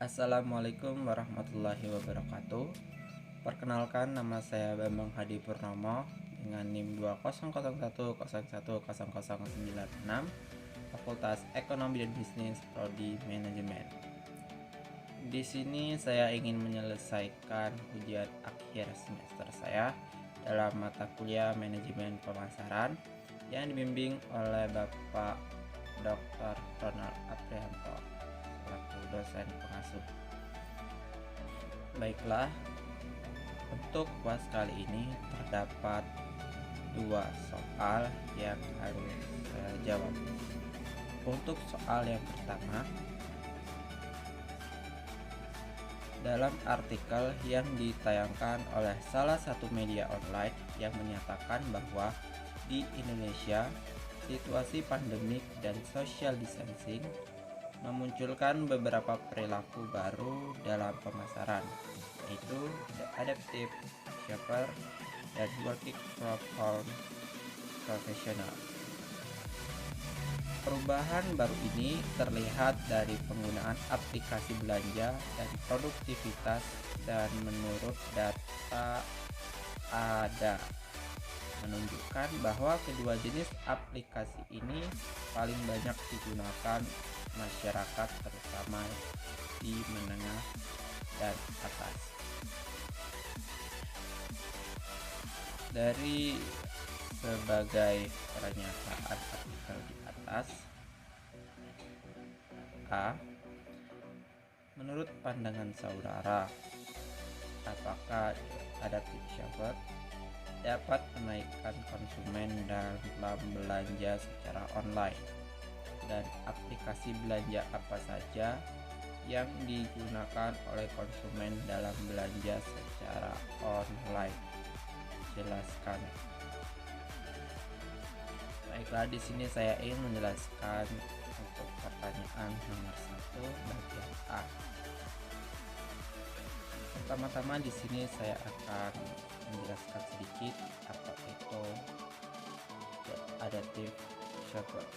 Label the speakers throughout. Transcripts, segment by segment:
Speaker 1: Assalamualaikum warahmatullahi wabarakatuh. Perkenalkan, nama saya Bambang Hadi Purnomo dengan NIM 2001010096, Fakultas Ekonomi dan Bisnis, Prodi Manajemen. Di sini saya ingin menyelesaikan ujian akhir semester saya dalam mata kuliah Manajemen Pemasaran yang dibimbing oleh Bapak Dr. Ronald Aprianto selaku dosen pengasuh. Baiklah, untuk kuas kali ini terdapat 2 soal yang harus saya jawab. Untuk soal yang pertama, dalam artikel yang ditayangkan oleh salah satu media online yang menyatakan bahwa di Indonesia situasi pandemik dan social distancing memunculkan beberapa perilaku baru dalam pemasaran, yaitu the adaptive shopper dan working from home professional. Perubahan baru ini terlihat dari penggunaan aplikasi belanja dan produktivitas, dan menurut data ada menunjukkan bahwa kedua jenis aplikasi ini paling banyak digunakan masyarakat, terutama di menengah dan atas. Dari sebagai pernyataan artikel di atas, A. Menurut pandangan saudara, apakah adaptive shopper dapat menaikkan konsumen dalam belanja secara online? Dan aplikasi belanja apa saja yang digunakan oleh konsumen dalam belanja secara online? Jelaskan. Baiklah, di sini saya ingin menjelaskan untuk pertanyaan nomor 1 bagian A. Pertama-tama di sini saya akan menjelaskan sedikit apa itu adaptive shopper.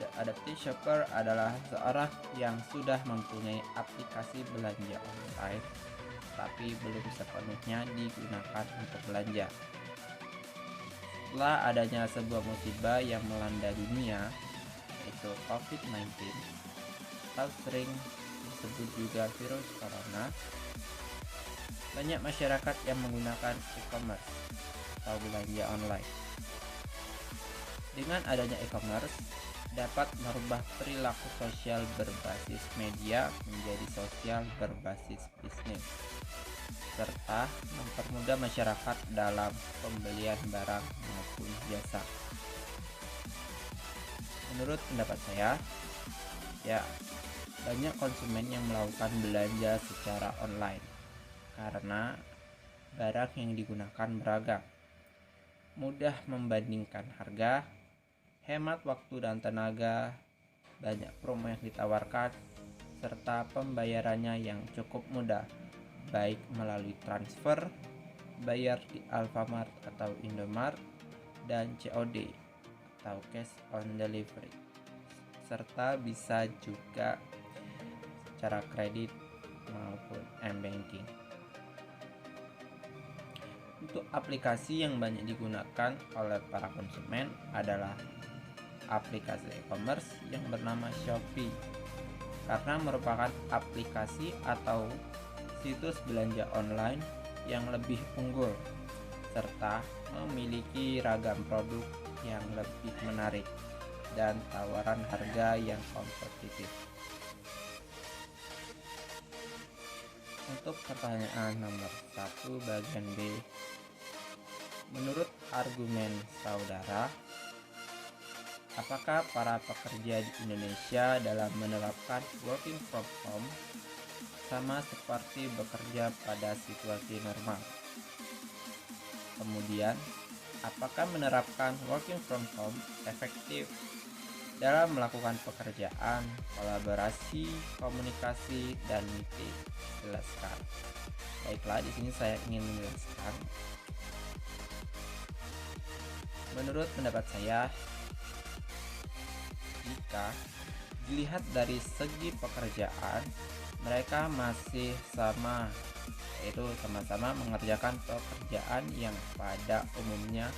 Speaker 1: The adaptive shopper adalah seorang yang sudah mempunyai aplikasi belanja online tapi belum sepenuhnya digunakan untuk belanja. Setelah adanya sebuah musibah yang melanda dunia, yaitu COVID-19 atau sering disebut juga virus corona, banyak masyarakat yang menggunakan e-commerce atau belanja online. Dengan adanya e-commerce, dapat merubah perilaku sosial berbasis media menjadi sosial berbasis bisnis, serta mempermudah masyarakat dalam pembelian barang maupun jasa. Menurut pendapat saya, banyak konsumen yang melakukan belanja secara online karena barang yang digunakan beragam, mudah membandingkan harga, hemat waktu dan tenaga, banyak promo yang ditawarkan, serta pembayarannya yang cukup mudah, baik melalui transfer, bayar di Alfamart atau Indomart, dan COD atau cash on delivery, serta bisa juga secara kredit maupun m-banking. Untuk aplikasi yang banyak digunakan oleh para konsumen adalah aplikasi e-commerce yang bernama Shopee, karena merupakan aplikasi atau situs belanja online yang lebih unggul serta memiliki ragam produk yang lebih menarik dan tawaran harga yang kompetitif. Untuk pertanyaan nomor 1 bagian B, menurut argumen saudara, Apakah para pekerja di Indonesia dalam menerapkan working from home sama seperti bekerja pada situasi normal? Kemudian, apakah menerapkan working from home efektif dalam melakukan pekerjaan, kolaborasi, komunikasi, dan meeting? Jelaskan. Baiklah, di sini saya ingin menjelaskan. Menurut pendapat saya, jika dilihat dari segi pekerjaan, mereka masih sama, yaitu sama-sama mengerjakan pekerjaan yang pada umumnya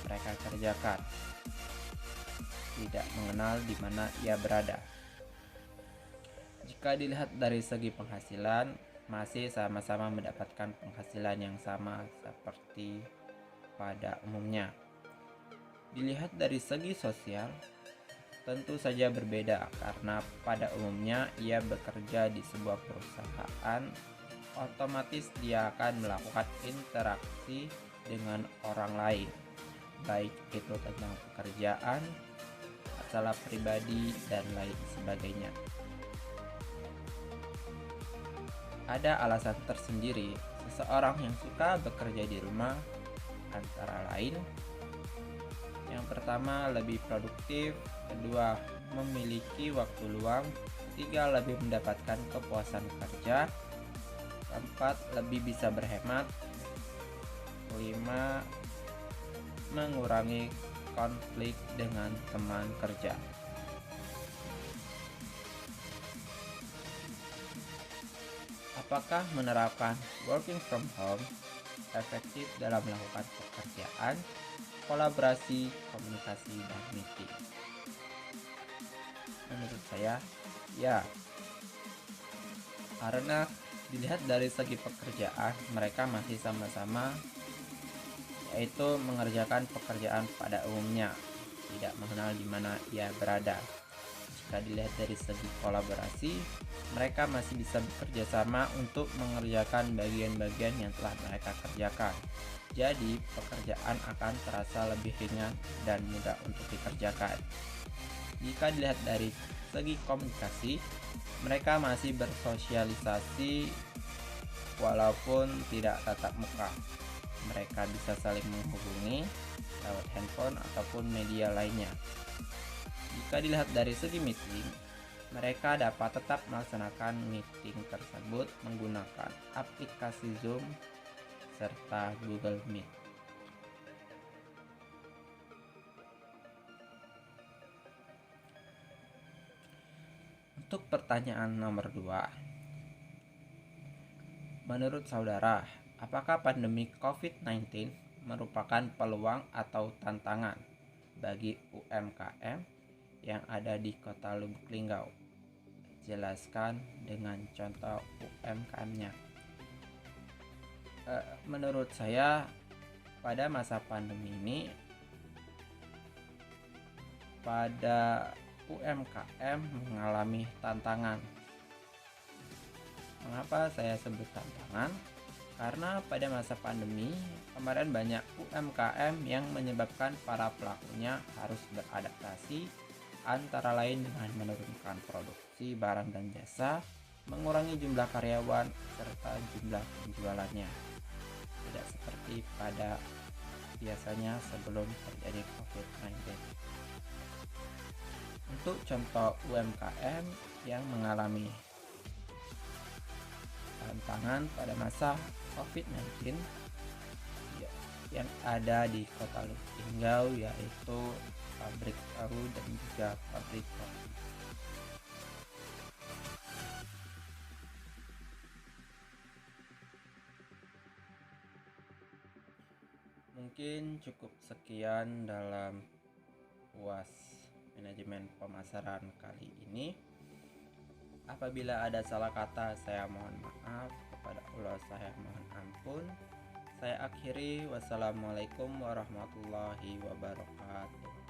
Speaker 1: mereka kerjakan, tidak mengenal di mana ia berada. Jika dilihat dari segi penghasilan, masih sama-sama mendapatkan penghasilan yang sama seperti pada umumnya. Dilihat dari segi sosial, tentu saja berbeda karena pada umumnya ia bekerja di sebuah perusahaan, otomatis dia akan melakukan interaksi dengan orang lain, baik itu tentang pekerjaan, masalah pribadi, dan lain sebagainya. Ada alasan tersendiri seseorang yang suka bekerja di rumah, antara lain: yang pertama, lebih produktif; kedua, memiliki waktu luang; ketiga, lebih mendapatkan kepuasan kerja; keempat, lebih bisa berhemat; kelima, mengurangi konflik dengan teman kerja. Apakah menerapkan working from home efektif dalam melakukan pekerjaan, kolaborasi, komunikasi, dan meeting? Menurut saya, ya. Karena dilihat dari segi pekerjaan, mereka masih sama-sama, yaitu mengerjakan pekerjaan pada umumnya, tidak mengenal di mana ia berada. Jika dilihat dari segi kolaborasi, mereka masih bisa bekerja sama untuk mengerjakan bagian-bagian yang telah mereka kerjakan. Jadi, pekerjaan akan terasa lebih ringan dan mudah untuk dikerjakan. Jika dilihat dari segi komunikasi, mereka masih bersosialisasi walaupun tidak tatap muka. Mereka bisa saling menghubungi lewat handphone ataupun media lainnya. Jika dilihat dari segi meeting, mereka dapat tetap melaksanakan meeting tersebut menggunakan aplikasi Zoom serta Google Meet. Untuk pertanyaan nomor 2, menurut saudara, apakah pandemi COVID-19 merupakan peluang atau tantangan bagi UMKM yang ada di Kota Lubuk Linggau? Jelaskan dengan contoh UMKM-nya. Menurut saya, pada masa pandemi ini, pada UMKM mengalami tantangan. Mengapa saya sebut tantangan? Karena pada masa pandemi kemarin banyak UMKM yang menyebabkan para pelakunya harus beradaptasi, antara lain dengan menurunkan produksi barang dan jasa, mengurangi jumlah karyawan, serta jumlah penjualannya. Tidak seperti pada biasanya sebelum terjadi COVID-19. Untuk contoh UMKM yang mengalami tantangan pada masa COVID-19 yang ada di Kota Lubuk Linggau, yaitu pabrik tahu dan juga pabrik kopi. Mungkin cukup sekian dalam UAS Manajemen Pemasaran kali ini. Apabila ada salah kata, saya mohon maaf. Kepada Allah saya mohon ampun. Saya akhiri. Wassalamualaikum warahmatullahi wabarakatuh.